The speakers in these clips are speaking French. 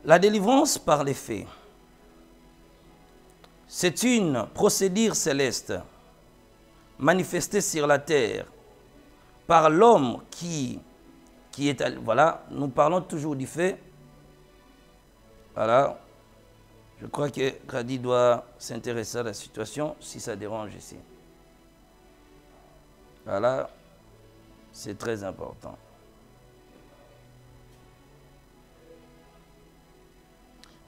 La délivrance par les faits, c'est une procédure céleste manifestée sur la terre par l'homme qui est... Voilà, nous parlons toujours du fait. Voilà, je crois que Grady doit s'intéresser à la situation si ça dérange ici. Voilà, c'est très important.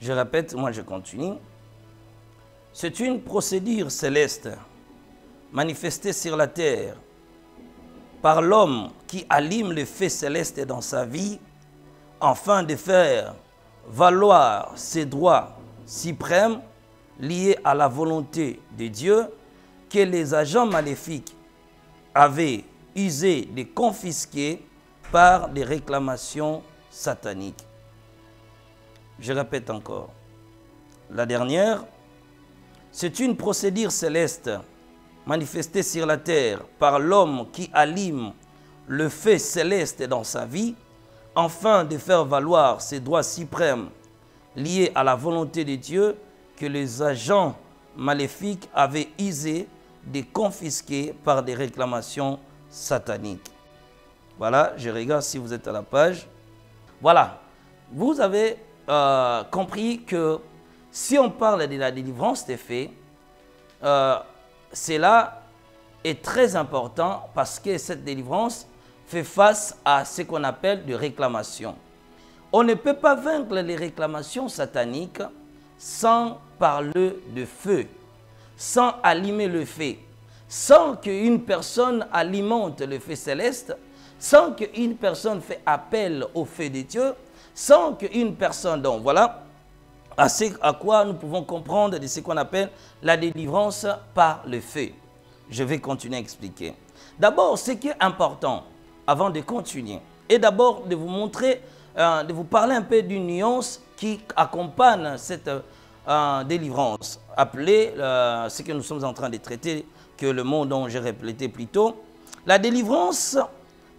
Je répète, moi je continue. C'est une procédure céleste manifestée sur la terre par l'homme qui allume le fait céleste dans sa vie afin de faire valoir ses droits suprêmes liés à la volonté de Dieu que les agents maléfiques avaient usé de confisquer par des réclamations sataniques. Je répète encore. La dernière, c'est une procédure céleste manifestée sur la terre par l'homme qui allume le fait céleste dans sa vie afin de faire valoir ses droits suprêmes liés à la volonté de Dieu que les agents maléfiques avaient usé de confisquer par des réclamations sataniques. Voilà, je regarde si vous êtes à la page. Voilà, vous avez compris que si on parle de la délivrance des faits, cela est très important parce que cette délivrance fait face à ce qu'on appelle des réclamations. On ne peut pas vaincre les réclamations sataniques sans parler de feu, sans allumer le feu, sans qu'une personne alimente le feu céleste, sans qu'une personne fait appel au feu de Dieu, sans qu'une personne... Donc voilà à quoi nous pouvons comprendre de ce qu'on appelle la délivrance par le feu. Je vais continuer à expliquer. D'abord, ce qui est important, avant de continuer, est d'abord de vous montrer, de vous parler un peu d'une nuance qui accompagne cette délivrance, appelée, ce que nous sommes en train de traiter, que le mot dont j'ai répété plus tôt. La délivrance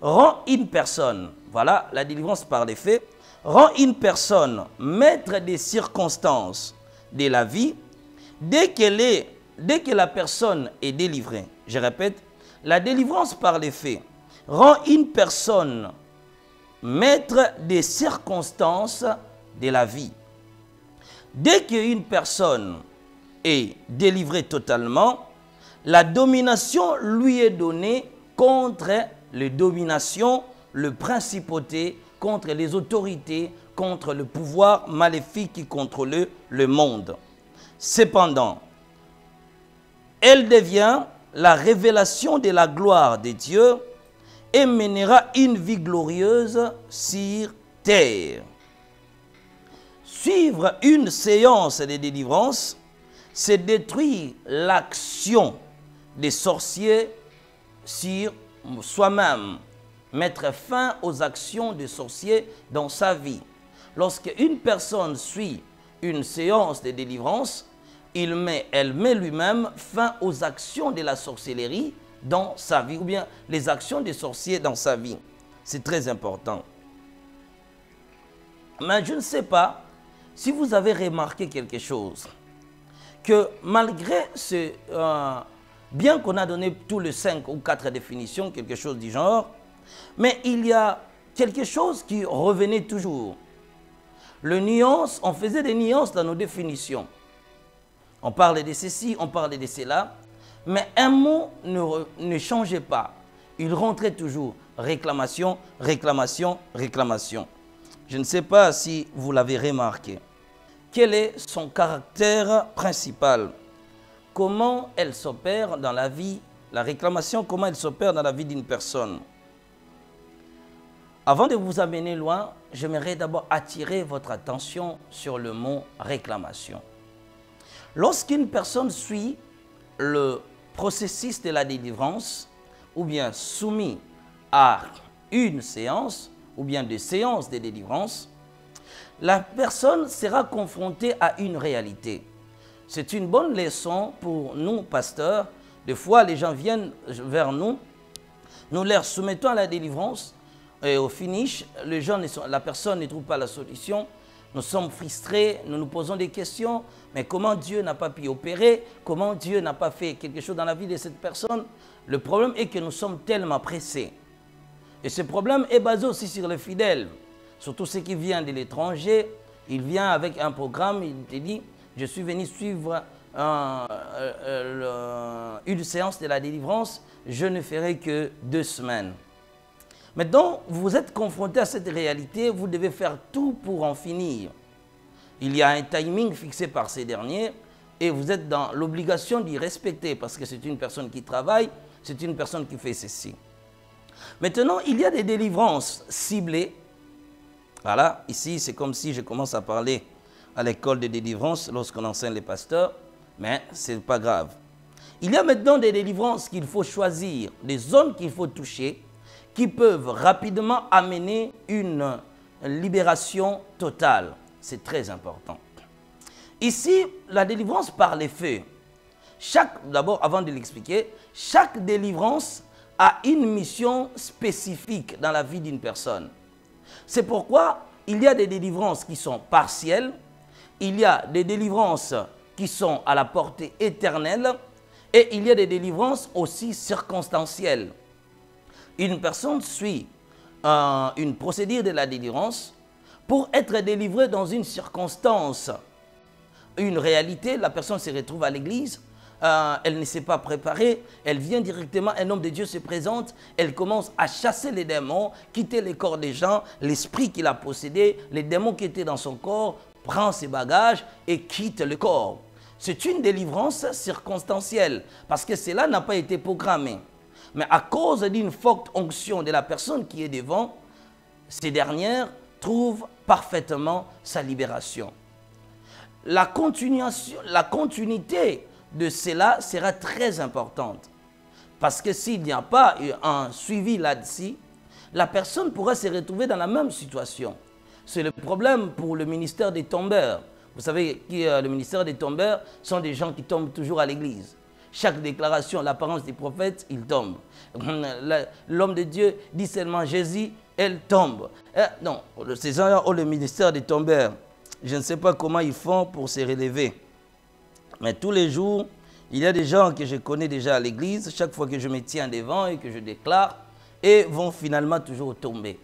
rend une personne, voilà, la délivrance par les faits, rend une personne maître des circonstances de la vie dès que la personne est délivrée. Je répète, la délivrance par les faits rend une personne maître des circonstances de la vie. Dès qu'une personne est délivrée totalement, la domination lui est donnée contre les dominations, le principauté, contre les autorités, contre le pouvoir maléfique qui contrôle le monde. Cependant, elle devient la révélation de la gloire de Dieu et mènera une vie glorieuse sur terre. Suivre une séance de délivrance, c'est détruire l'action des sorciers sur soi-même, mettre fin aux actions des sorciers dans sa vie. Lorsque une personne suit une séance de délivrance, elle met lui-même fin aux actions de la sorcellerie dans sa vie, ou bien les actions des sorciers dans sa vie. C'est très important. Mais je ne sais pas si vous avez remarqué quelque chose, que malgré ce... bien qu'on a donné tous les 5 ou 4 définitions, quelque chose du genre, mais il y a quelque chose qui revenait toujours. Le nuance, on faisait des nuances dans nos définitions. On parlait de ceci, on parlait de cela, mais un mot ne changeait pas. Il rentrait toujours réclamation, réclamation, réclamation. Je ne sais pas si vous l'avez remarqué. Quel est son caractère principal? Comment elle s'opère dans la vie, la réclamation, comment elle s'opère dans la vie d'une personne? Avant de vous amener loin, j'aimerais d'abord attirer votre attention sur le mot réclamation. Lorsqu'une personne suit le processus de la délivrance, ou bien soumis à une séance, ou bien des séances de délivrance, la personne sera confrontée à une réalité. C'est une bonne leçon pour nous, pasteurs. Des fois, les gens viennent vers nous, nous leur soumettons à la délivrance, et au finish, la personne ne trouve pas la solution, Nous sommes frustrés, nous nous posons des questions, mais comment Dieu n'a pas pu opérer? Comment Dieu n'a pas fait quelque chose dans la vie de cette personne? Le problème est que nous sommes tellement pressés. Et ce problème est basé aussi sur les fidèles, surtout ceux qui viennent de l'étranger. Il vient avec un programme, il te dit, je suis venu suivre une séance de la délivrance, je ne ferai que 2 semaines. Maintenant, vous êtes confronté à cette réalité, vous devez faire tout pour en finir. Il y a un timing fixé par ces derniers et vous êtes dans l'obligation d'y respecter parce que c'est une personne qui travaille, c'est une personne qui fait ceci. Maintenant, il y a des délivrances ciblées. Voilà, ici, c'est comme si je commence à parler à l'école de délivrance lorsqu'on enseigne les pasteurs, mais ce n'est pas grave. Il y a maintenant des délivrances qu'il faut choisir, des zones qu'il faut toucher, qui peuvent rapidement amener une libération totale. C'est très important. Ici, la délivrance par les feux. D'abord, avant de l'expliquer, chaque délivrance a une mission spécifique dans la vie d'une personne. C'est pourquoi il y a des délivrances qui sont partielles, il y a des délivrances qui sont à la portée éternelle et il y a des délivrances aussi circonstancielles. Une personne suit une procédure de la délivrance pour être délivrée dans une circonstance, une réalité. La personne se retrouve à l'église, elle ne s'est pas préparée, elle vient directement, un homme de Dieu se présente, elle commence à chasser les démons, quitter le corps des gens, l'esprit qu'il a possédé, les démons qui étaient dans son corps, prend ses bagages et quitte le corps. C'est une délivrance circonstancielle parce que cela n'a pas été programmé. Mais à cause d'une forte onction de la personne qui est devant, ces dernières trouvent parfaitement sa libération. La continuité de cela sera très importante. Parce que s'il n'y a pas un suivi là-dessus, la personne pourra se retrouver dans la même situation. C'est le problème pour le ministère des tombeurs. Vous savez que le ministère des tombeurs sont des gens qui tombent toujours à l'église. Chaque déclaration, l'apparence des prophètes, il tombe. L'homme de Dieu dit seulement Jésus, elle tombe. Non, ces gens ont le ministère des tombeurs. Je ne sais pas comment ils font pour se relever. Mais tous les jours, il y a des gens que je connais déjà à l'église, chaque fois que je me tiens devant et que je déclare, et vont finalement toujours tomber.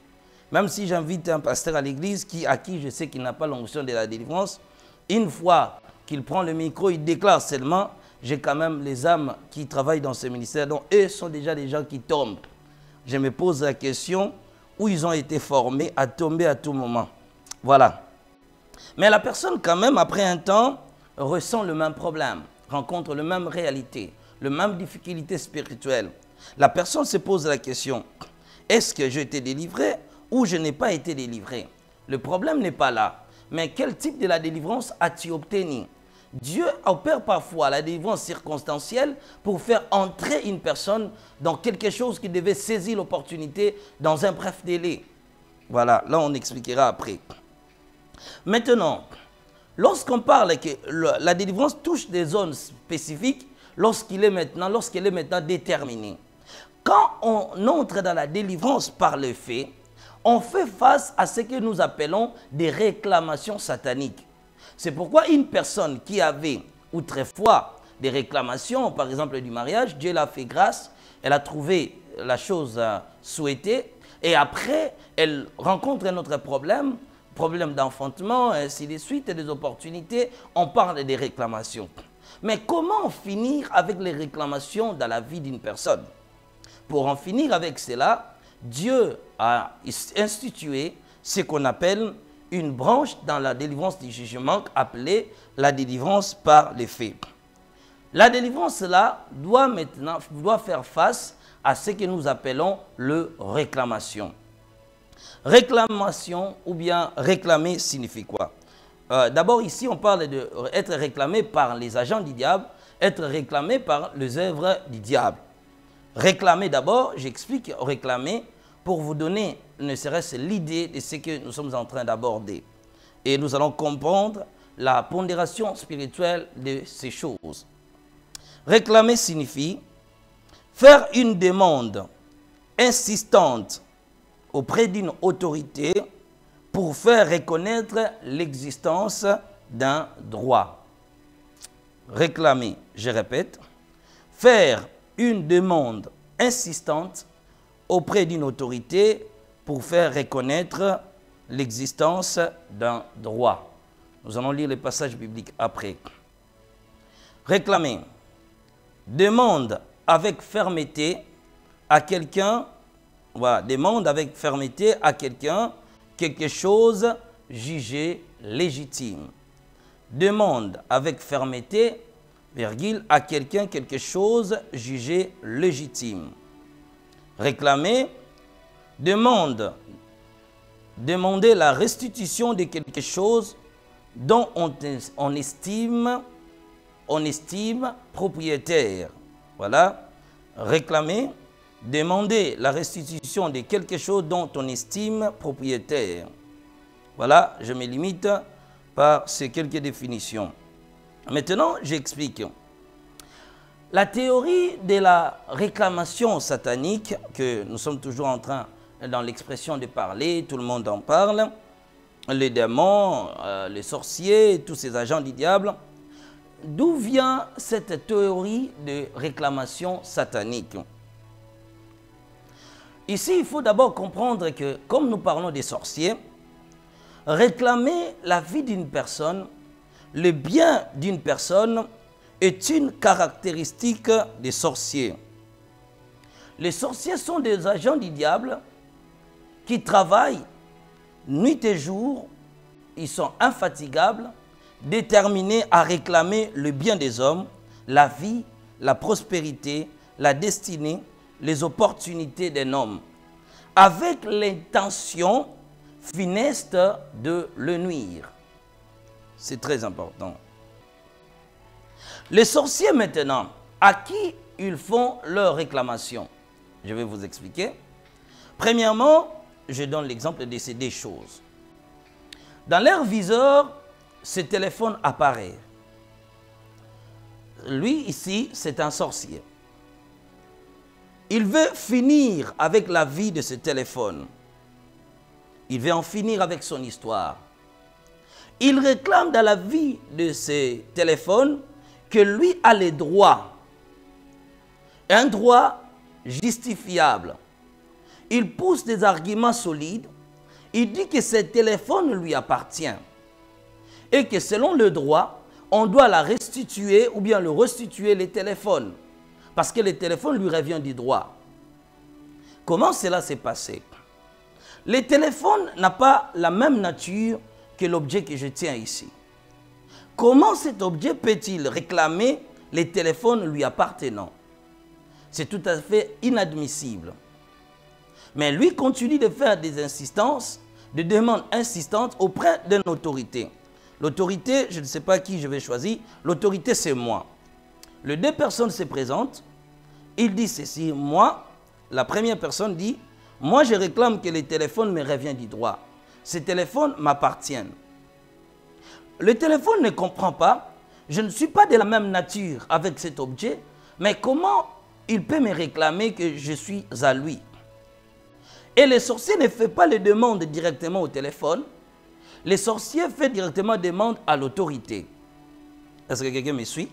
Même si j'invite un pasteur à l'église à qui je sais qu'il n'a pas l'onction de la délivrance, une fois qu'il prend le micro, il déclare seulement, j'ai quand même les âmes qui travaillent dans ce ministère, donc eux sont déjà des gens qui tombent. Je me pose la question où ils ont été formés à tomber à tout moment. Voilà. Mais la personne quand même, après un temps, ressent le même problème, rencontre la même réalité, la même difficulté spirituelle. La personne se pose la question, est-ce que j'ai été délivré ou je n'ai pas été délivré? Le problème n'est pas là. Mais quel type de la délivrance as-tu obtenu? Dieu opère parfois la délivrance circonstancielle pour faire entrer une personne dans quelque chose qui devait saisir l'opportunité dans un bref délai. Voilà, là on expliquera après. Maintenant, lorsqu'on parle que la délivrance touche des zones spécifiques, lorsqu'elle est maintenant déterminée. Quand on entre dans la délivrance par le fait, on fait face à ce que nous appelons des réclamations sataniques. C'est pourquoi une personne qui avait autrefois des réclamations, par exemple du mariage, Dieu l'a fait grâce, elle a trouvé la chose souhaitée, et après, elle rencontre un autre problème d'enfantement, ainsi de suite, et des opportunités, on parle des réclamations. Mais comment finir avec les réclamations dans la vie d'une personne? Pour en finir avec cela, Dieu a institué ce qu'on appelle une branche dans la délivrance du jugement appelée la délivrance par les faits. La délivrance là doit faire face à ce que nous appelons le réclamation. Réclamation ou bien réclamer signifie quoi? D'abord ici on parle d'être réclamé par les agents du diable, être réclamé par les œuvres du diable. Réclamer d'abord, j'explique réclamer pour vous donner ne serait-ce l'idée de ce que nous sommes en train d'aborder. Et nous allons comprendre la pondération spirituelle de ces choses. Réclamer signifie faire une demande insistante auprès d'une autorité pour faire reconnaître l'existence d'un droit. Réclamer, je répète, faire une demande insistante auprès d'une autorité pour faire reconnaître l'existence d'un droit. Nous allons lire les passages bibliques après. Réclamer, demande avec fermeté à quelqu'un, voilà, demande avec fermeté à quelqu'un quelque chose jugé légitime. Demande avec fermeté, virgule, à quelqu'un quelque chose jugé légitime. Réclamer, demander la restitution de quelque chose dont on estime propriétaire. Voilà. Réclamer, demander la restitution de quelque chose dont on estime propriétaire. Voilà, je me limite par ces quelques définitions. Maintenant, j'explique. La théorie de la réclamation satanique, que nous sommes toujours en train, dans l'expression de parler, tout le monde en parle, les démons, les sorciers, tous ces agents du diable, d'où vient cette théorie de réclamation satanique? Ici, il faut d'abord comprendre que, comme nous parlons des sorciers, réclamer la vie d'une personne, le bien d'une personne, est une caractéristique des sorciers. Les sorciers sont des agents du diable qui travaillent nuit et jour, ils sont infatigables, déterminés à réclamer le bien des hommes, la vie, la prospérité, la destinée, les opportunités d'un homme, avec l'intention funeste de le nuire. C'est très important. Les sorciers maintenant, à qui ils font leur réclamation? Je vais vous expliquer. Premièrement, je donne l'exemple de ces deux choses. Dans leur viseur, ce téléphone apparaît. Lui, ici, c'est un sorcier. Il veut finir avec la vie de ce téléphone. Il veut en finir avec son histoire. Il réclame dans la vie de ce téléphone que lui a les droits. Un droit justifiable. Il pousse des arguments solides. Il dit que ce téléphone lui appartient. Et que selon le droit, on doit la restituer ou bien le restituer le téléphone. Parce que le téléphone lui revient du droit. Comment cela s'est passé? Le téléphone n'a pas la même nature que l'objet que je tiens ici. Comment cet objet peut-il réclamer les téléphones lui appartenant? C'est tout à fait inadmissible. Mais lui continue de faire des insistances, des demandes insistantes auprès d'une autorité. L'autorité, je ne sais pas qui je vais choisir, l'autorité c'est moi. Les deux personnes se présentent, ils disent ceci, moi, la première personne dit, moi je réclame que le téléphone me revient du droit. Ces téléphones m'appartiennent. Le téléphone ne comprend pas, je ne suis pas de la même nature avec cet objet, mais comment il peut me réclamer que je suis à lui? Et les sorciers ne font pas les demandes directement au téléphone, les sorciers font directement demande à l'autorité. Est-ce que quelqu'un me suit?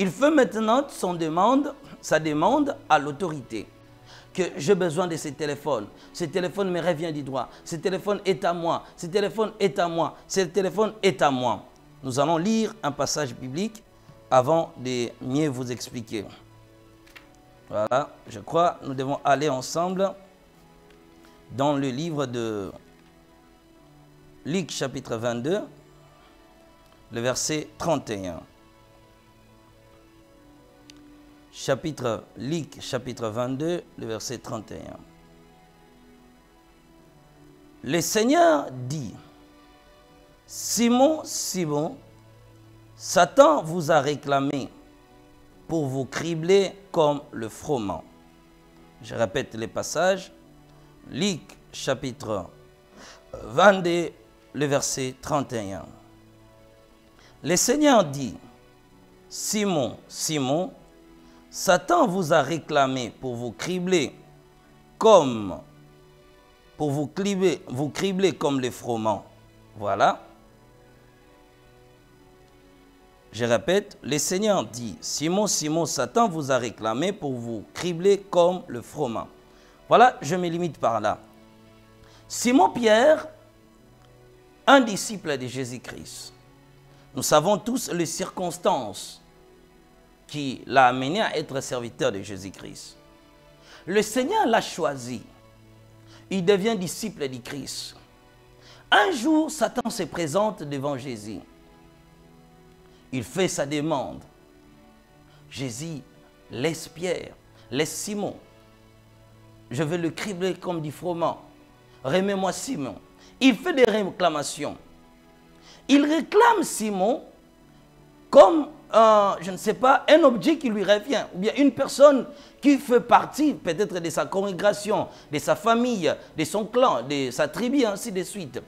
Il fait maintenant sa demande à l'autorité. Que j'ai besoin de ce téléphone. Ce téléphone me revient du droit. Ce téléphone est à moi. Ce téléphone est à moi. Ce téléphone est à moi. Nous allons lire un passage biblique avant de mieux vous expliquer. Voilà, je crois que nous devons aller ensemble dans le livre de Luc chapitre 22, le verset 31. Luc chapitre 22, le verset 31. Le Seigneur dit, Simon, Simon, Satan vous a réclamé pour vous cribler comme le froment. Je répète les passages. Luc chapitre 22, le verset 31. Le Seigneur dit, Simon, Simon, Satan vous a réclamé pour vous cribler comme pour vous cribler comme les froment. Voilà. Je répète, le Seigneur dit, Simon, Simon, Satan vous a réclamé pour vous cribler comme le froment. Voilà, je me limite par là. Simon-Pierre, un disciple de Jésus-Christ. Nous savons tous les circonstances qui l'ont amené à être serviteur de Jésus-Christ. Le Seigneur l'a choisi. Il devient disciple du Christ. Un jour, Satan se présente devant Jésus. Il fait sa demande. Jésus laisse Pierre, laisse Simon. Je vais le cribler comme du froment. Remets-moi Simon. Il fait des réclamations. Il réclame Simon comme, je ne sais pas, un objet qui lui revient. Ou bien une personne qui fait partie peut-être de sa congrégation, de sa famille, de son clan, de sa tribu, ainsi de suite.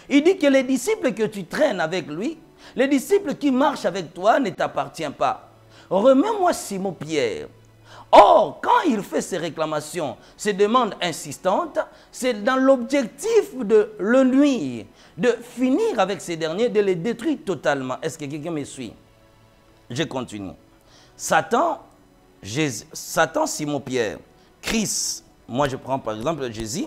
Il dit que les disciples que tu traînes avec lui, les disciples qui marchent avec toi ne t'appartiennent pas. Remets-moi Simon-Pierre. Or, quand il fait ces réclamations, ces demandes insistantes, c'est dans l'objectif de le nuire, de finir avec ces derniers, de les détruire totalement. Est-ce que quelqu'un me suit? Je continue. Satan, Simon-Pierre, Christ, moi je prends par exemple Jésus.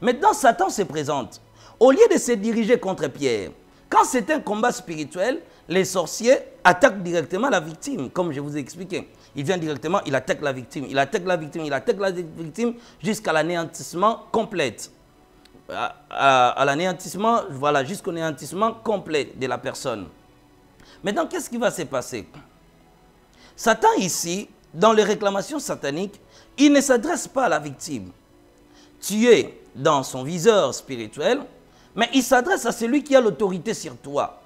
Maintenant, Satan se présente. Au lieu de se diriger contre Pierre, quand c'est un combat spirituel, les sorciers attaquent directement la victime, comme je vous ai expliqué. Il vient directement, il attaque la victime, il attaque la victime, il attaque la victime jusqu'à l'anéantissement complet. À l'anéantissement, voilà, jusqu'au néantissement complet de la personne. Maintenant, qu'est-ce qui va se passer? Satan ici, dans les réclamations sataniques, il ne s'adresse pas à la victime. Tu es dans son viseur spirituel, mais il s'adresse à celui qui a l'autorité sur toi.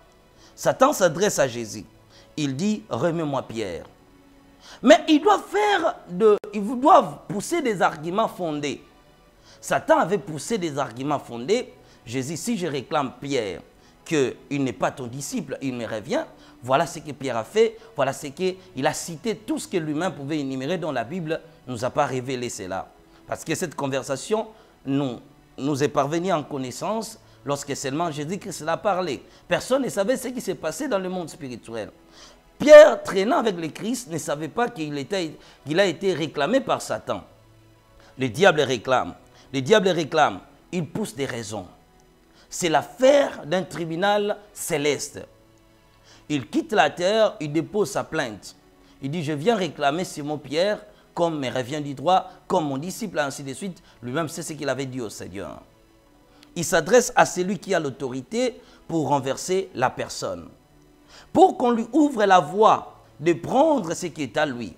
Satan s'adresse à Jésus. Il dit, remets-moi Pierre. Mais ils doivent pousser des arguments fondés. Satan avait poussé des arguments fondés. Jésus, si je réclame Pierre, qu'il n'est pas ton disciple, il me revient. Voilà ce que Pierre a fait. Voilà ce qu'il a cité, tout ce que lui-même pouvait énumérer dans la Bible ne nous a pas révélé cela. Parce que cette conversation nous est parvenue en connaissance lorsque seulement Jésus-Christ l'a parlé. Personne ne savait ce qui s'est passé dans le monde spirituel. Pierre, traînant avec le Christ, ne savait pas qu'il a été réclamé par Satan. Le diable réclame. Le diable réclame. Il pousse des raisons. C'est l'affaire d'un tribunal céleste. Il quitte la terre, il dépose sa plainte. Il dit, je viens réclamer Simon-Pierre comme me revient du droit, comme mon disciple, ainsi de suite. Lui-même, c'est ce qu'il avait dit au Seigneur. Il s'adresse à celui qui a l'autorité pour renverser la personne. Pour qu'on lui ouvre la voie de prendre ce qui est à lui.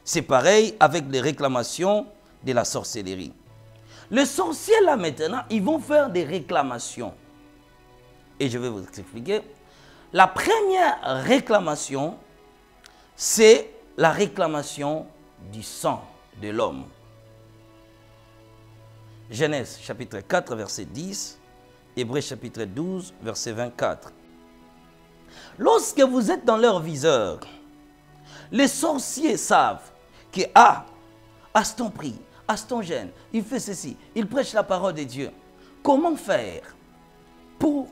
C'est pareil avec les réclamations de la sorcellerie. Les sorciers, là maintenant, ils vont faire des réclamations. Et je vais vous expliquer. La première réclamation, c'est la réclamation du sang de l'homme. Genèse chapitre 4, verset 10, Hébreux chapitre 12, verset 24. Lorsque vous êtes dans leur viseur, les sorciers savent que, Aston prie, Aston gêne, il fait ceci, il prêche la parole de Dieu. Comment faire pour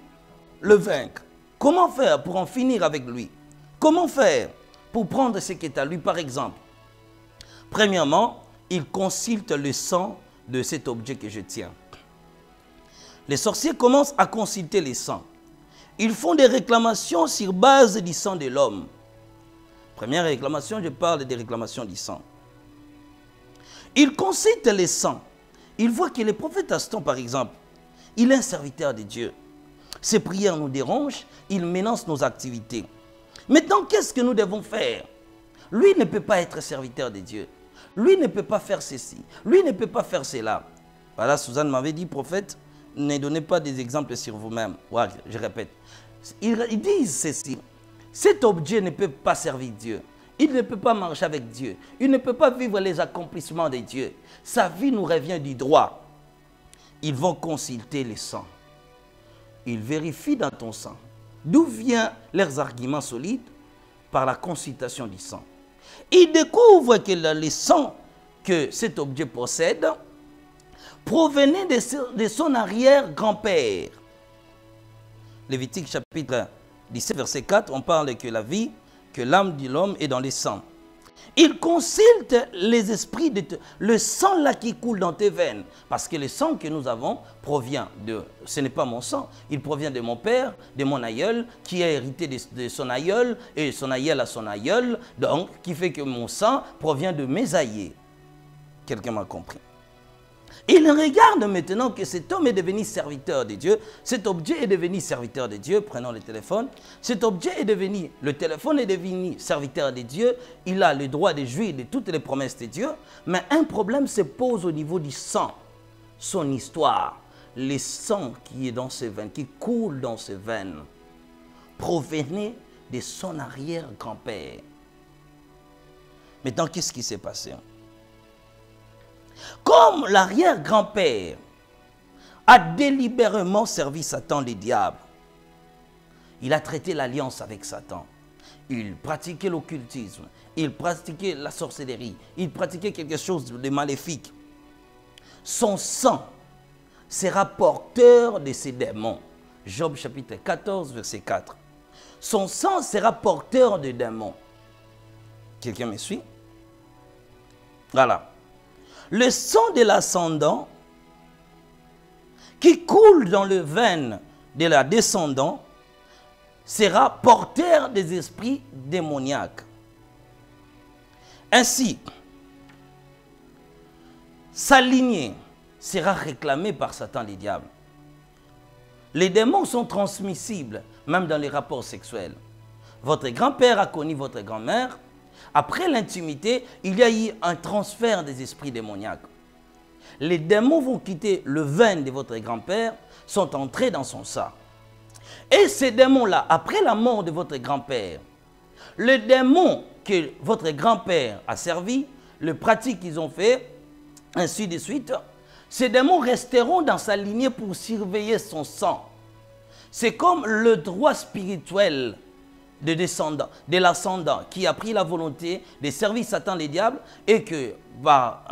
le vaincre? Comment faire pour en finir avec lui? Comment faire pour prendre ce qui est à lui, par exemple? Premièrement, il consulte le sang de cet objet que je tiens. Les sorciers commencent à consulter les sangs. Ils font des réclamations sur base du sang de l'homme. Première réclamation, je parle des réclamations du sang. Ils consultent les sangs. Ils voient que le prophète Aston, par exemple, il est un serviteur de Dieu. Ses prières nous dérangent, il menace nos activités. Maintenant, qu'est-ce que nous devons faire? Lui ne peut pas être serviteur de Dieu. Lui ne peut pas faire ceci. Lui ne peut pas faire cela. Voilà, Suzanne m'avait dit, prophète, ne donnez pas des exemples sur vous-même. Ouais, je répète. Ils disent ceci. Cet objet ne peut pas servir Dieu. Il ne peut pas marcher avec Dieu. Il ne peut pas vivre les accomplissements de Dieu. Sa vie nous revient du droit. Ils vont consulter les sangs. Ils vérifient dans ton sang. D'où viennent leurs arguments solides? Par la consultation du sang. Ils découvrent que le sang que cet objet possède provenait de son arrière-grand-père. Lévitique chapitre 17, verset 4, on parle que la vie, que l'âme de l'homme est dans les sangs. Il consulte les esprits, le sang là qui coule dans tes veines. Parce que le sang que nous avons provient de, ce n'est pas mon sang, il provient de mon père, de mon aïeul, qui a hérité de son aïeul, et son aïeul à son aïeul, donc qui fait que mon sang provient de mes aïeux. Quelqu'un m'a compris. Il regarde maintenant que cet homme est devenu serviteur de Dieu. Cet objet est devenu serviteur de Dieu. Prenons le téléphone. Cet objet est devenu, le téléphone est devenu serviteur de Dieu. Il a le droit de jouir de toutes les promesses de Dieu. Mais un problème se pose au niveau du sang. Son histoire, le sang qui est dans ses veines, qui coule dans ses veines, provenait de son arrière-grand-père. Maintenant, qu'est-ce qui s'est passé? Comme l'arrière-grand-père a délibérément servi Satan le diable, il a traité l'alliance avec Satan. Il pratiquait l'occultisme, il pratiquait la sorcellerie, il pratiquait quelque chose de maléfique. Son sang sera porteur de ses démons. Job chapitre 14, verset 4. Son sang sera porteur de démons. Quelqu'un me suit? Voilà. Le sang de l'ascendant qui coule dans les veines de la descendant sera porteur des esprits démoniaques. Ainsi, sa lignée sera réclamée par Satan le diable. Les démons sont transmissibles, même dans les rapports sexuels. Votre grand-père a connu votre grand-mère. Après l'intimité, il y a eu un transfert des esprits démoniaques. Les démons vont quitter le veine de votre grand-père, sont entrés dans son sang. Et ces démons-là, après la mort de votre grand-père, le démon que votre grand-père a servi, le pratique qu'ils ont fait, ainsi de suite, ces démons resteront dans sa lignée pour surveiller son sang. C'est comme le droit spirituel de descendant, de l'ascendant qui a pris la volonté de servir Satan le diable et que par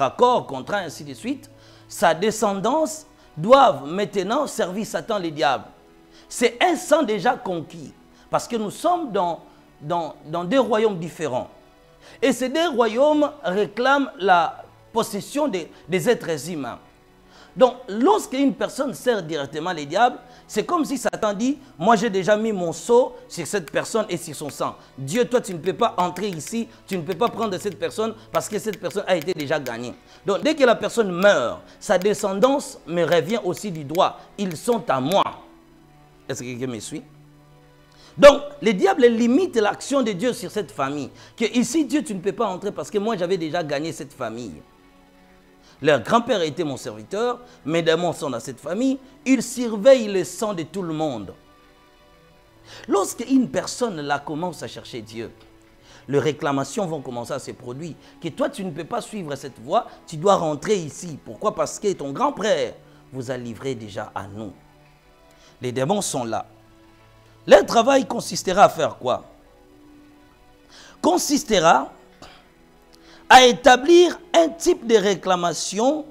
accord, contrat, ainsi de suite, sa descendance doivent maintenant servir Satan le diable. C'est un sang déjà conquis parce que nous sommes dans deux royaumes différents. Et ces deux royaumes réclament la possession des êtres humains. Donc, lorsqu'une personne sert directement les diables, c'est comme si Satan dit, moi j'ai déjà mis mon sceau sur cette personne et sur son sang. Dieu, toi tu ne peux pas entrer ici, tu ne peux pas prendre cette personne parce que cette personne a été déjà gagnée. Donc, dès que la personne meurt, sa descendance me revient aussi du droit. Ils sont à moi. Est-ce que quelqu'un me suit? Donc, le diable limite l'action de Dieu sur cette famille. Que ici, Dieu, tu ne peux pas entrer parce que moi j'avais déjà gagné cette famille. Leur grand-père était mon serviteur, mes démons sont dans cette famille, ils surveillent le sang de tout le monde. Lorsqu'une personne là commence à chercher Dieu, les réclamations vont commencer à se produire. Que toi, tu ne peux pas suivre cette voie, tu dois rentrer ici. Pourquoi? Parce que ton grand-père vous a livré déjà à nous. Les démons sont là. Leur travail consistera à faire quoi? Consistera à établir un type de réclamation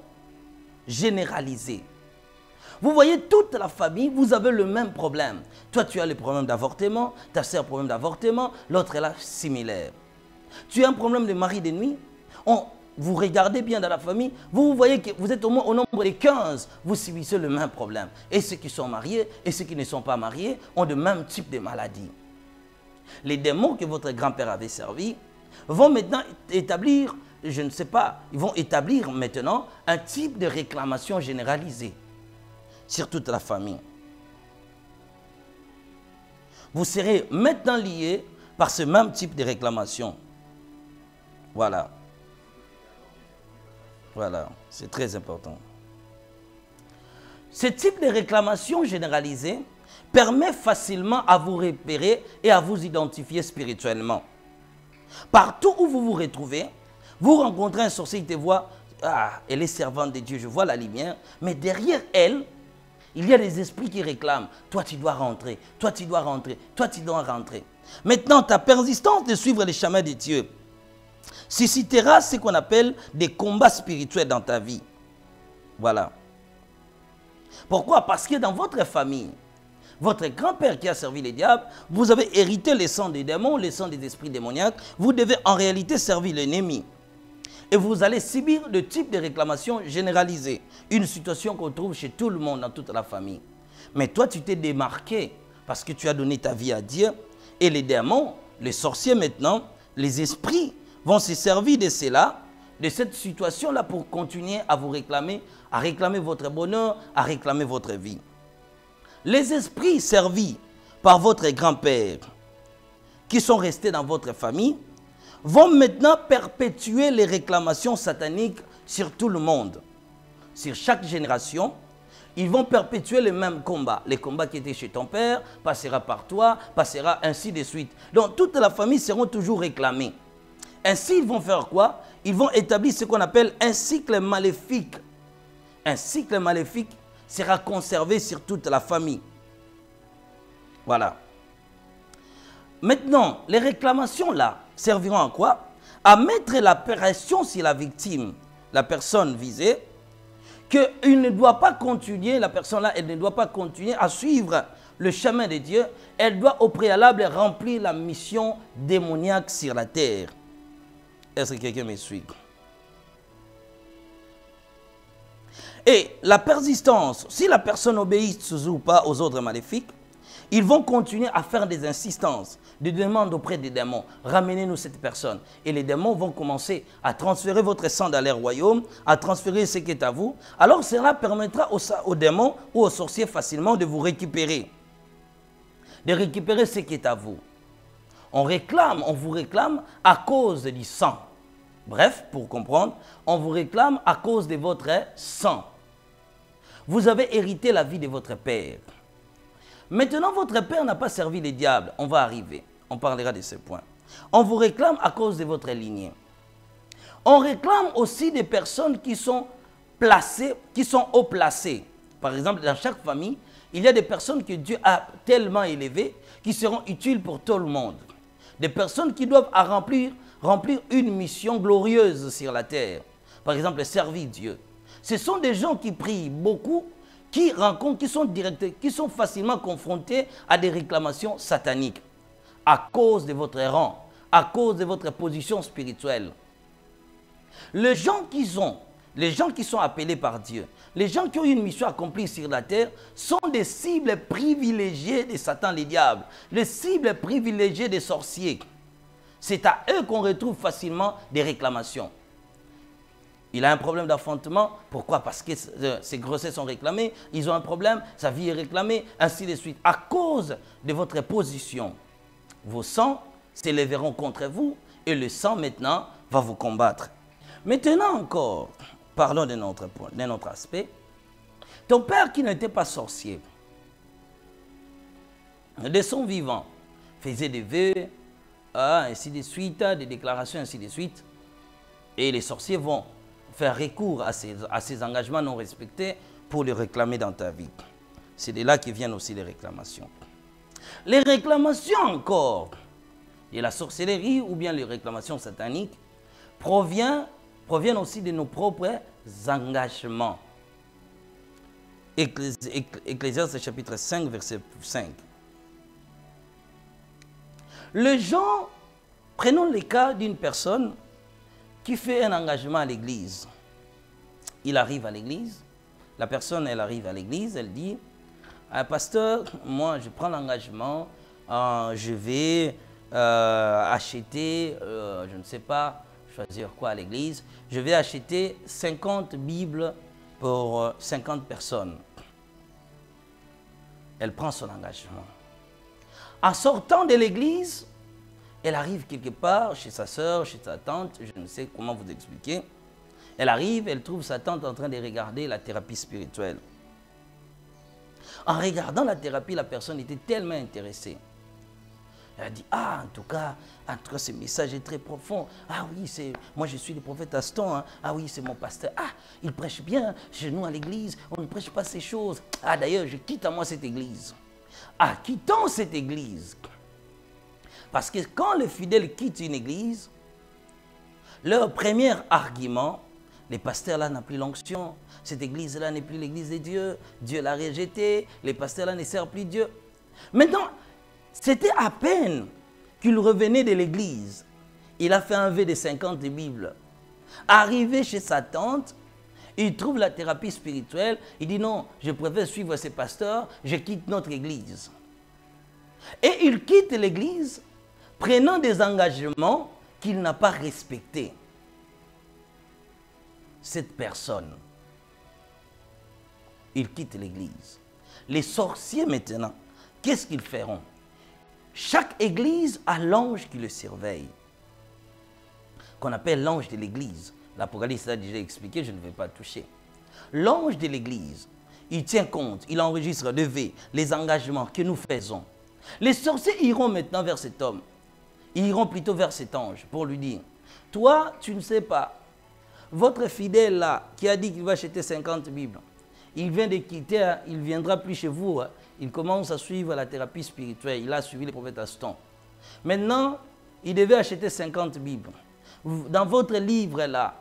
généralisée. Vous voyez, toute la famille, vous avez le même problème. Toi, tu as le problème d'avortement, ta soeur a le problème d'avortement, l'autre est là, similaire. Tu as un problème de mari de nuit, vous regardez bien dans la famille, vous voyez que vous êtes au moins au nombre de 15, vous subissez le même problème. Et ceux qui sont mariés et ceux qui ne sont pas mariés ont le même type de maladie. Les démons que votre grand-père avait servis vont maintenant établir, je ne sais pas, ils vont établir maintenant un type de réclamation généralisée sur toute la famille. Vous serez maintenant liés par ce même type de réclamation. Voilà. Voilà, c'est très important. Ce type de réclamation généralisée permet facilement à vous repérer et à vous identifier spirituellement. Partout où vous vous retrouvez, vous rencontrez un sorcier qui te voit, ah, elle est servante de Dieu, je vois la lumière, mais derrière elle, il y a des esprits qui réclament, toi tu dois rentrer, toi tu dois rentrer, toi tu dois rentrer. Maintenant, ta persistance de suivre les chemins de Dieu suscitera ce qu'on appelle des combats spirituels dans ta vie. Voilà. Pourquoi? Parce que dans votre famille, votre grand-père qui a servi les diables, vous avez hérité les sangs des démons, les sangs des esprits démoniaques. Vous devez en réalité servir l'ennemi. Et vous allez subir le type de réclamation généralisée. Une situation qu'on trouve chez tout le monde, dans toute la famille. Mais toi, tu t'es démarqué parce que tu as donné ta vie à Dieu. Et les démons, les sorciers maintenant, les esprits vont se servir de cela, de cette situation-là pour continuer à vous réclamer, à réclamer votre bonheur, à réclamer votre vie. Les esprits servis par votre grand-père, qui sont restés dans votre famille, vont maintenant perpétuer les réclamations sataniques sur tout le monde. Sur chaque génération, ils vont perpétuer le même combat. Les combats qui étaient chez ton père, passera par toi, passera ainsi de suite. Donc toute la famille seront toujours réclamées. Ainsi, ils vont faire quoi? Ils vont établir ce qu'on appelle un cycle maléfique. Un cycle maléfique sera conservé sur toute la famille. Voilà. Maintenant, les réclamations là serviront à quoi? À mettre la pression sur la victime, la personne visée, qu'il ne doit pas continuer, la personne là, elle ne doit pas continuer à suivre le chemin de Dieu. Elle doit au préalable remplir la mission démoniaque sur la terre. Est-ce que quelqu'un me suit? Et la persistance, si la personne obéit toujours pas aux ordres maléfiques, ils vont continuer à faire des insistances, des demandes auprès des démons. Ramenez-nous cette personne. Et les démons vont commencer à transférer votre sang dans leur royaume, à transférer ce qui est à vous. Alors cela permettra aux démons ou aux sorciers facilement de vous récupérer. De récupérer ce qui est à vous. On vous réclame à cause du sang. Bref, pour comprendre, on vous réclame à cause de votre sang. Vous avez hérité la vie de votre père. Maintenant, votre père n'a pas servi les diables. On va arriver. On parlera de ce point. On vous réclame à cause de votre lignée. On réclame aussi des personnes qui sont placées, qui sont haut placées. Par exemple, dans chaque famille, il y a des personnes que Dieu a tellement élevées qui seront utiles pour tout le monde. Des personnes qui doivent remplir une mission glorieuse sur la terre. Par exemple, servir Dieu. Ce sont des gens qui prient beaucoup, qui sont facilement confrontés à des réclamations sataniques à cause de votre rang, à cause de votre position spirituelle. Les gens qui sont appelés par Dieu, les gens qui ont une mission accomplie sur la terre, sont des cibles privilégiées de Satan, les diables, les cibles privilégiées des sorciers. C'est à eux qu'on retrouve facilement des réclamations. Il a un problème d'enfantement. Pourquoi? Parce que ses grossesses sont réclamées. Ils ont un problème, sa vie est réclamée, ainsi de suite. À cause de votre position, vos sangs s'élèveront contre vous et le sang maintenant va vous combattre. Maintenant encore, parlons d'un autre aspect. Ton père qui n'était pas sorcier, de son vivant, faisait des vœux, ainsi de suite, des déclarations, ainsi de suite. Et les sorciers vont faire recours à ces engagements non respectés pour les réclamer dans ta vie. C'est de là que viennent aussi les réclamations. Les réclamations encore de la sorcellerie ou bien les réclamations sataniques proviennent aussi de nos propres engagements. Ecclésiaste chapitre 5, verset 5. Les gens, prenons le cas d'une personne qui fait un engagement à l'église. Il arrive à l'église, la personne, elle arrive à l'église, elle dit, pasteur, moi je prends l'engagement, je vais acheter, je ne sais pas, choisir quoi à l'église, je vais acheter 50 Bibles pour 50 personnes. Elle prend son engagement. En sortant de l'église, elle arrive quelque part chez sa soeur, chez sa tante, je ne sais comment vous expliquer. Elle arrive, elle trouve sa tante en train de regarder la thérapie spirituelle. En regardant la thérapie, la personne était tellement intéressée. Elle a dit, en tout cas, ce message est très profond. Ah oui, moi je suis le prophète Aston. Hein. Ah oui, c'est mon pasteur. Ah, il prêche bien. Chez nous à l'église, on ne prêche pas ces choses. Ah d'ailleurs, je quitte à moi cette église. Ah, quittons cette église. Parce que quand le fidèle quitte une église, Leur premier argument, les pasteurs là n'ont plus l'onction, cette église là n'est plus l'église de Dieu, Dieu l'a rejetée, les pasteurs là ne servent plus Dieu. Maintenant, c'était à peine qu'il revenait de l'église, il a fait un vœu de 50 Bibles. Arrivé chez sa tante, il trouve la thérapie spirituelle, il dit non, je préfère suivre ces pasteurs, je quitte notre église. Et il quitte l'église, prenant des engagements qu'il n'a pas respectés. Cette personne, il quitte l'église. Les sorciers maintenant, qu'est-ce qu'ils feront? Chaque église a l'ange qui le surveille, qu'on appelle l'ange de l'église. L'Apocalypse l'a déjà expliqué, je ne vais pas toucher. L'ange de l'église, il tient compte, il enregistre le vœu, les engagements que nous faisons. Les sorciers iront maintenant vers cet homme. Ils iront plutôt vers cet ange pour lui dire, toi, tu ne sais pas, votre fidèle là, qui a dit qu'il va acheter 50 Bibles, il vient de quitter, il ne viendra plus chez vous. Il commence à suivre la thérapie spirituelle. Il a suivi le prophète Aston. Maintenant, il devait acheter 50 Bibles. Dans votre livre là,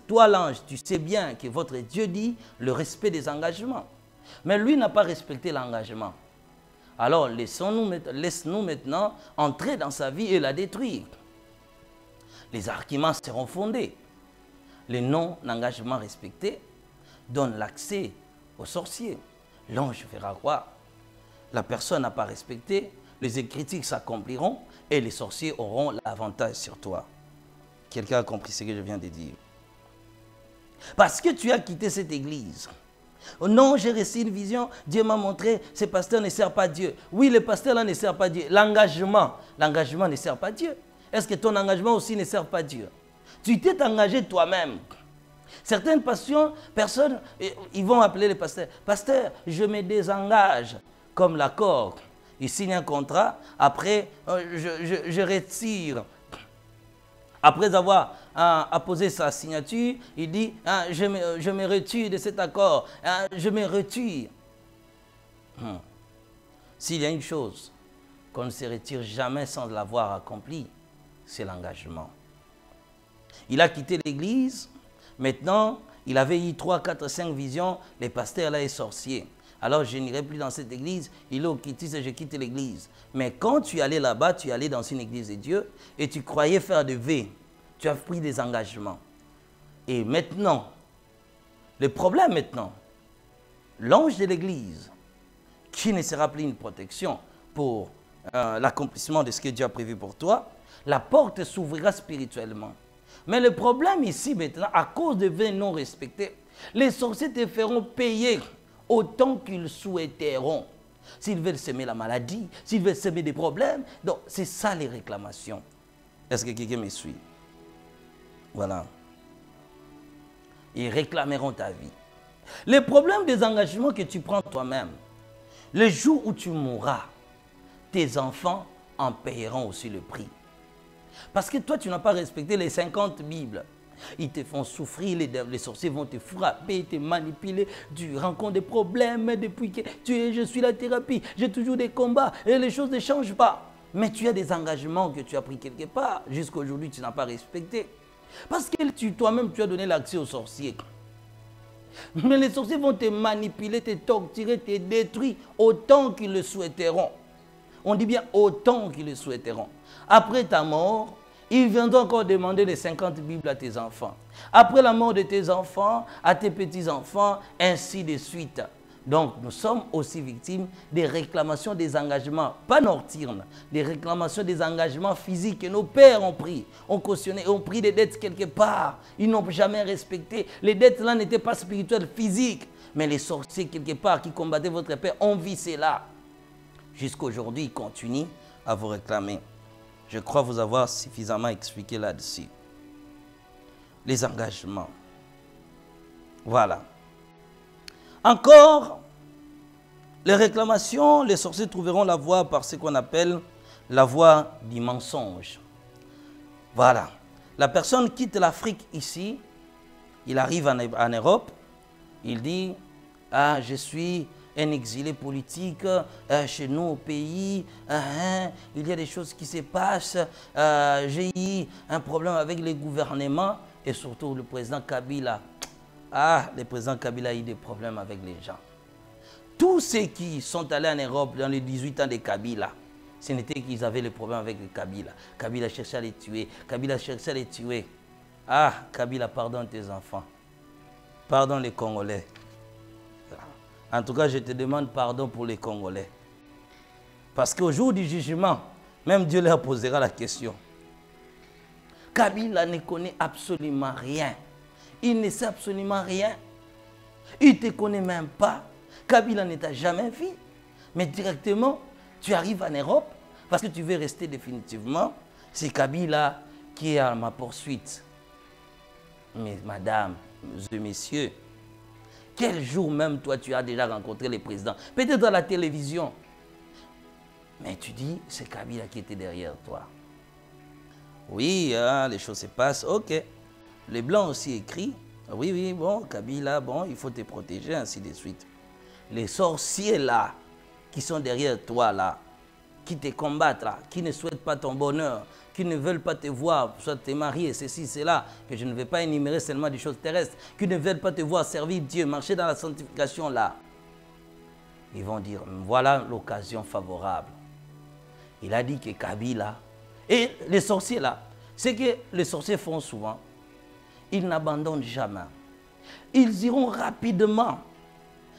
toi l'ange, tu sais bien que votre Dieu dit le respect des engagements. Mais lui n'a pas respecté l'engagement. Alors laisse-nous maintenant entrer dans sa vie et la détruire. Les arguments seront fondés. Les non-engagements respectés donnent l'accès aux sorciers. L'ange fera quoi? La personne n'a pas respecté, les critiques s'accompliront et les sorciers auront l'avantage sur toi. Quelqu'un a compris ce que je viens de dire? Parce que tu as quitté cette église. Oh non, j'ai reçu une vision, Dieu m'a montré, ces pasteurs ne servent pas Dieu. Oui, les pasteurs là ne servent pas Dieu. L'engagement ne sert pas Dieu. Est-ce que ton engagement aussi ne sert pas Dieu? Tu t'es engagé toi-même. Certaines personnes, ils vont appeler les pasteurs. Pasteur, je me désengage, comme l'accord. Il signe un contrat, après je retire. Après avoir apposé sa signature, il dit, je me retire de cet accord, je me retire. S'il y a une chose qu'on ne se retire jamais sans l'avoir accompli, c'est l'engagement. Il a quitté l'église, maintenant, il avait eu 3, 4, 5 visions, les pasteurs là est sorcier. Alors je n'irai plus dans cette église, il est au quitte, je quitte l'église. Mais quand tu allais là-bas, tu allais dans une église de Dieu et tu croyais faire des vœux. Tu as pris des engagements. Et maintenant, le problème maintenant, l'ange de l'église, qui ne sera plus une protection pour l'accomplissement de ce que Dieu a prévu pour toi, la porte s'ouvrira spirituellement. Mais le problème ici maintenant, à cause de vœux non respectés, les sorciers te feront payer autant qu'ils souhaiteront. S'ils veulent semer la maladie, s'ils veulent semer des problèmes. Donc, c'est ça les réclamations. Est-ce que quelqu'un me suit? Voilà. Ils réclameront ta vie. Le problème des engagements que tu prends toi-même, le jour où tu mourras, tes enfants en payeront aussi le prix. Parce que toi, tu n'as pas respecté les 50 Bibles. Ils te font souffrir, les sorciers vont te frapper, te manipuler, tu rencontres des problèmes depuis que je suis la thérapie, j'ai toujours des combats et les choses ne changent pas. Mais tu as des engagements que tu as pris quelque part, jusqu'à aujourd'hui tu n'as pas respecté. Parce que toi-même tu as donné l'accès aux sorciers. Mais les sorciers vont te manipuler, te torturer, te détruire autant qu'ils le souhaiteront. On dit bien autant qu'ils le souhaiteront. Après ta mort, ils viendront encore demander les 50 Bibles à tes enfants. Après la mort de tes enfants, à tes petits-enfants, ainsi de suite. Donc, nous sommes aussi victimes des réclamations des engagements, pas nocturnes, des réclamations des engagements physiques que nos pères ont pris, ont cautionné, ont pris des dettes quelque part. Ils n'ont jamais respecté. Les dettes là n'étaient pas spirituelles, physiques. Mais les sorciers quelque part qui combattaient votre père ont vu cela. Jusqu'à aujourd'hui, ils continuent à vous réclamer. Je crois vous avoir suffisamment expliqué là-dessus. Les engagements. Voilà. Encore, les réclamations, les sorciers trouveront la voie par ce qu'on appelle la voie du mensonge. Voilà. La personne quitte l'Afrique ici, il arrive en Europe, il dit, ah, je suis un exilé politique chez nous au pays. Il y a des choses qui se passent. J'ai eu un problème avec les gouvernements et surtout le président Kabila. Ah, le président Kabila a eu des problèmes avec les gens. Tous ceux qui sont allés en Europe dans les 18 ans de Kabila, ce n'était qu'ils avaient le problème avec le Kabila. Kabila cherchait à les tuer. Kabila cherchait à les tuer. Ah, Kabila, pardonne tes enfants. Pardonne les Congolais. En tout cas, je te demande pardon pour les Congolais. Parce qu'au jour du jugement, même Dieu leur posera la question. Kabila ne connaît absolument rien. Il ne sait absolument rien. Il ne te connaît même pas. Kabila ne t'a jamais vu. Mais directement, tu arrives en Europe parce que tu veux rester définitivement. C'est Kabila qui est à ma poursuite. Mais madame, messieurs, quel jour même toi tu as déjà rencontré le président? Peut-être à la télévision. Mais tu dis, c'est Kabila qui était derrière toi. Oui, hein, les choses se passent, ok. Les Blancs aussi écrit, oui, oui, bon, Kabila, bon, il faut te protéger, ainsi de suite. Les sorciers là, qui sont derrière toi là, qui te combattent là, qui ne souhaitent pas ton bonheur, qui ne veulent pas te voir, soit te marier, ceci, cela, que je ne vais pas énumérer seulement des choses terrestres, qui ne veulent pas te voir servir Dieu, marcher dans la sanctification là. Ils vont dire, voilà l'occasion favorable. Il a dit que Kabila, et les sorciers là, ce que les sorciers font souvent, ils n'abandonnent jamais. Ils iront rapidement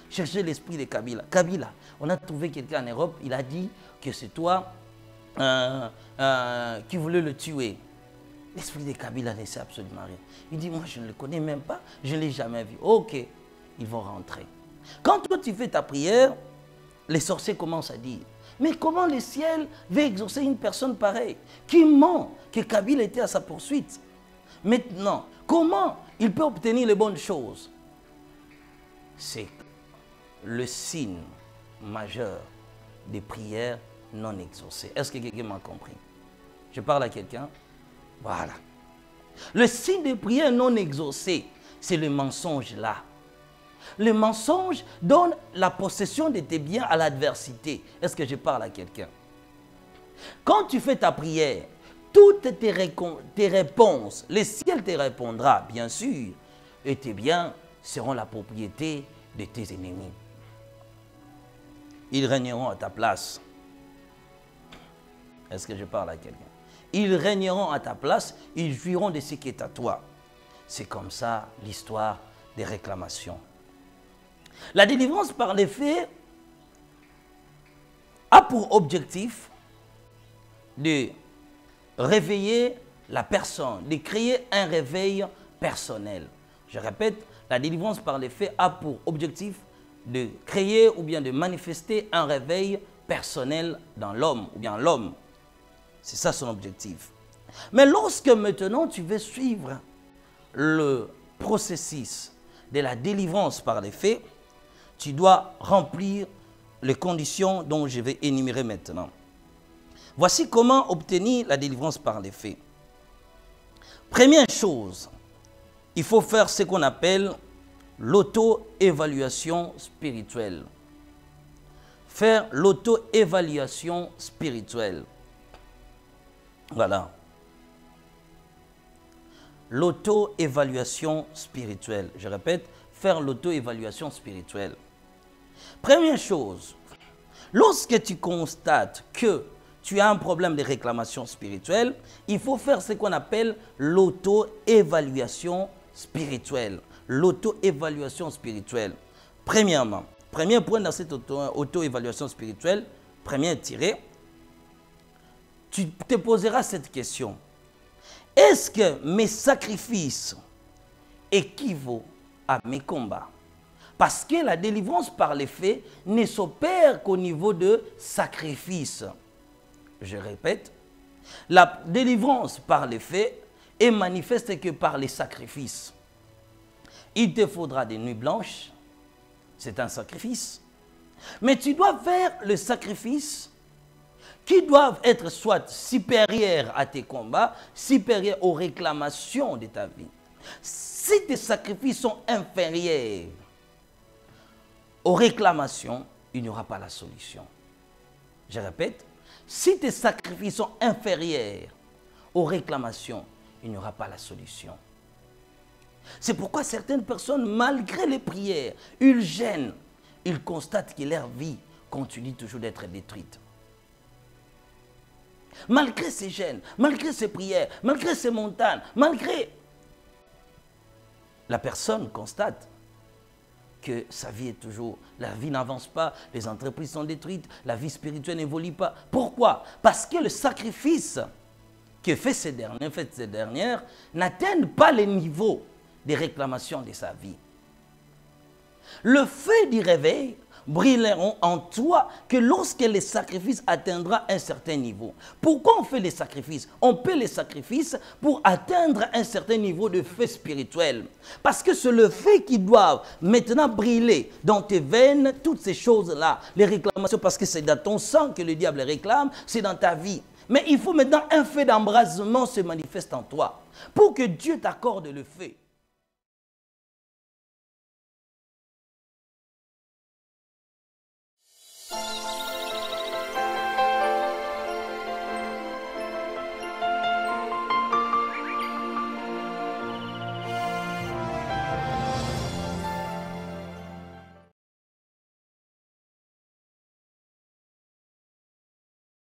chercher l'esprit de Kabila. Kabila, on a trouvé quelqu'un en Europe, il a dit que c'est toi qui voulait le tuer. L'esprit de Kabila ne sait absolument rien. Il dit, moi je ne le connais même pas, je ne l'ai jamais vu. Ok, ils vont rentrer. Quand toi tu fais ta prière, les sorciers commencent à dire, mais comment le ciel veut exaucer une personne pareille qui ment que Kabila était à sa poursuite? Maintenant, comment il peut obtenir les bonnes choses? C'est le signe majeur des prières non exaucées. Est-ce que quelqu'un m'a compris? Je parle à quelqu'un? Voilà. Le signe des prières non exaucées, c'est le mensonge là. Le mensonge donne la possession de tes biens à l'adversité. Est-ce que je parle à quelqu'un? Quand tu fais ta prière, toutes tes réponses, le ciel te répondra, bien sûr, et tes biens seront la propriété de tes ennemis. Ils régneront à ta place. Est-ce que je parle à quelqu'un? Ils régneront à ta place, ils jouiront de ce qui est à toi. C'est comme ça l'histoire des réclamations. La délivrance par les faits a pour objectif de réveiller la personne, de créer un réveil personnel. Je répète, la délivrance par les faits a pour objectif de créer ou bien de manifester un réveil personnel dans l'homme ou bien l'homme. C'est ça son objectif. Mais lorsque maintenant tu veux suivre le processus de la délivrance par les faits, tu dois remplir les conditions dont je vais énumérer maintenant. Voici comment obtenir la délivrance par les faits. Première chose, il faut faire ce qu'on appelle l'auto-évaluation spirituelle. Faire l'auto-évaluation spirituelle. Voilà. L'auto-évaluation spirituelle. Je répète, faire l'auto-évaluation spirituelle. Première chose, lorsque tu constates que tu as un problème de réclamation spirituelle, il faut faire ce qu'on appelle l'auto-évaluation spirituelle. L'auto-évaluation spirituelle. Premièrement, premier point dans cette auto-évaluation spirituelle, premier tiré, tu te poseras cette question. Est-ce que mes sacrifices équivalent à mes combats? Parce que la délivrance par les faits ne s'opère qu'au niveau de sacrifice. Je répète, la délivrance par les faits est manifeste que par les sacrifices. Il te faudra des nuits blanches, c'est un sacrifice. Mais tu dois faire le sacrifice qui doivent être soit supérieurs à tes combats, supérieurs aux réclamations de ta vie. Si tes sacrifices sont inférieurs aux réclamations, il n'y aura pas la solution. Je répète, si tes sacrifices sont inférieurs aux réclamations, il n'y aura pas la solution. C'est pourquoi certaines personnes, malgré les prières, ils gênent, ils constatent que leur vie continue toujours d'être détruite. Malgré ces gênes, malgré ces prières, malgré ces montagnes, malgré... La personne constate que sa vie est toujours... La vie n'avance pas, les entreprises sont détruites, la vie spirituelle n'évolue pas. Pourquoi? Parce que le sacrifice que fait ces dernières n'atteignent pas les niveaux des réclamations de sa vie. Le feu du réveil brilleront en toi que lorsque les sacrifices atteindront un certain niveau. Pourquoi on fait les sacrifices? On paie les sacrifices pour atteindre un certain niveau de feu spirituel. Parce que c'est le feu qui doit maintenant briller dans tes veines, toutes ces choses-là, les réclamations, parce que c'est dans ton sang que le diable réclame, c'est dans ta vie. Mais il faut maintenant un feu d'embrasement se manifeste en toi pour que Dieu t'accorde le feu.